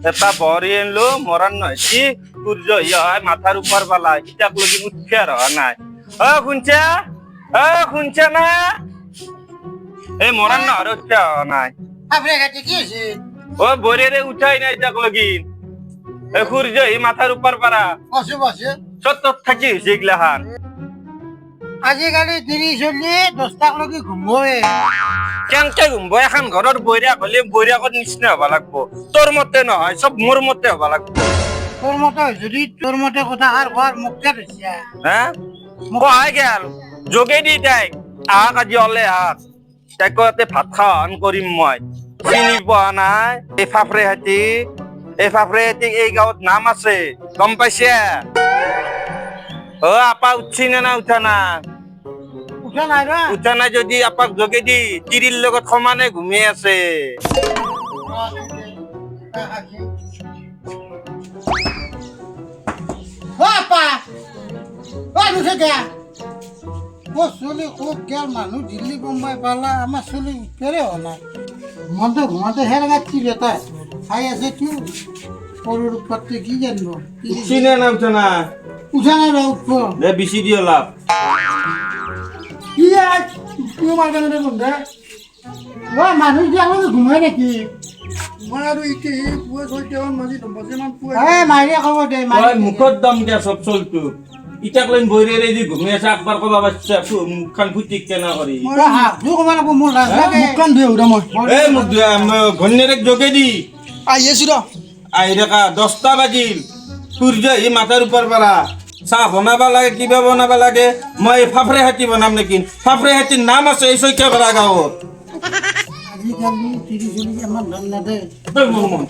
এটা বরি এনলো মরান নয় কি সূর্য হয় মাথার উপর বালা ইটাক লগি উঠছে আর নাই শুনছে না এই মরান না আর উঠছে নাই আপনার কাছে কি আছে ও বরে উঠাই নাই ইটাক লগি এ সূর্য মাথার উপর পারা বসে বসে সত্য থাকি সেগুলাহান আজিকালি 30-40 লগি ঘুমোৱে কেনকে ঘুমবো এখন ঘরের বৈরাক হলে বৈরাকর নিচিনা হবা লাগবো তোর মতে নহয় সব মোর মতে হবা লাগবো তোর মতে যদি তোর মতে কথা আর ঘর মুখে দিছে হ্যাঁ কহাই গেল যোগে দি তাই আহ আজি হলে আহ তাই কতে ভাত খাওয়ান করিম মই চিনি পোৱা নাই এই ফাফৰে হাতী এই গাঁৱত নাম আছে গম পাইছে ও আপা উঠছি না উঠা না উঠা নাই রা উঠা নাই যদি আপাক যোগে দি তিৰিৰ লগত সমানে ঘুমি আছে বাপা ওই উঠে দে ও চলি খুব গেল মানুষ দিল্লি বোম্বাই পালা আমার চলি উঠে হলা ঘুমাতে হেরে যাচ্ছি বেটা খাই আছে তুই পরের উপরতে কি জানবো উঠছি না উঠা না উঠা নাই রা উঠবো দে বেশি দিও লাভ কি আজ তুই মারবে না বন্ধা ও মানুষ যে আমাদের ঘুমায় নাকি আৰু ইতি পুৱা ছয়টামান বাজি দম্বজেমান পুৱা মাইরে খবর দে তই মুখত দম দিয়া চব চলটো ইটাক লৈ বৈৰেৰে দি ঘুমি আছে আকবাৰ কবা বাচ্চা মুখখন ফুটিক কেনা কৰি তুই কমাল মোৰ লাজ লাগে মুখখন ধুই উৰা মই এই মুখ ঘৈণীয়েৰেক যোগে দি আহি আছো ৰ আহি দেখা 10টা বাজিল সূৰ্য মাথাৰ ওপৰ পৰা চাহ বনাবা লাগে কিবা বনাবা লাগে মই ফাফৰে হাতী বনাম নেকি ফাফৰে হাতীৰ নাম আছে এই চৈকিয়া কৰা গাঁৱত আজিকালি 30-40 আমার দাম না দে তই মোৰ মন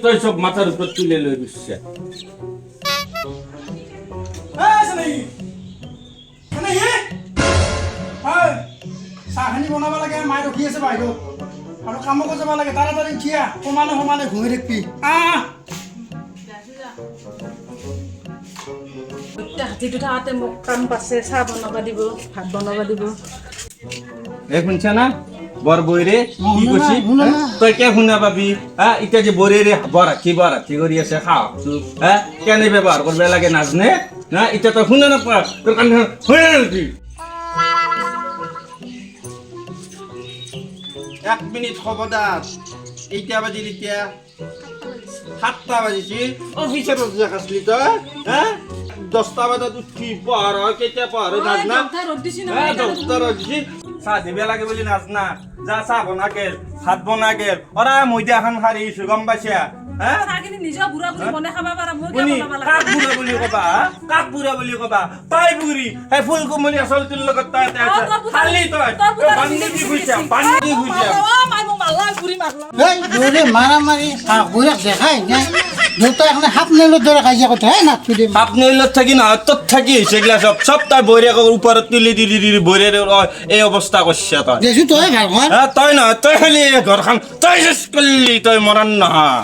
তই চব মাথাৰ ওপৰত তুলি লৈ গৈছে চাহখিনি বনাব লাগে মায়ে ৰখি আছে বাহিৰত আৰু কামকো যাব লাগে তাড়াতাড়ি উঠিয়া সমানে ঘুমি থাকিবি হাতীটো থাকোঁতে মোক কাম পাছে চাহ বনাব দিব ভাত বনাব দিব এই শুনছা না বৰ বৈৰে কি কৈছি তই কে শুনা পাবি এতিয়া যে বৈৰে বৰাঠি কৰি আছে খাওকটো কেনে ব্যৱহাৰ কৰিব লাগে নাজনে না এতিয়া তই শুনা নাপা তোৰ কাম শুনে নেকি 1 মিনিট খবৰদাৰ এতিয়া বাজিল এতিয়া 7টা বাজিছি অফিচত আছিলি তই 10টা বজাত উঠি পঢ়াৰ কেতিয়া পঢ়াৰ নাজনা ৰ'দ দিছি চাহ দিব লাগে বুলি নাজনা যা চাহ বনা গেল ভাত বনা গেল অৰা ময়দা এখন সাৰি আছো গম পাইছা চাহখিনি নিজেও বুঢ়া বুঢ়ী বনাই খাব পাৰা মই শুনি কাক বুঢ়া বুলি কবা তাই বুঢ়ী সেই ফুলকুমলি আচলটোৰ লগত তাই খালি তই বান্ধি দি ঘুইছা এই দৌড়ে মারামারি কাকুরা দেখাই না দুটো এখন হাফ নেলের ধরে কাজিয়া কথা হ্যাঁ না তুই আপনার থাকি না তোর থাকি হয়েছে এগুলা সব তাই বৈরাকের উপরে তুলি দিলি বৈরের এই অবস্থা করছে তই দেশু তো ভাল ঘর তই নহয় তই খালি ঘৰখন তই শেষ করলি তই মৰাণ নহয়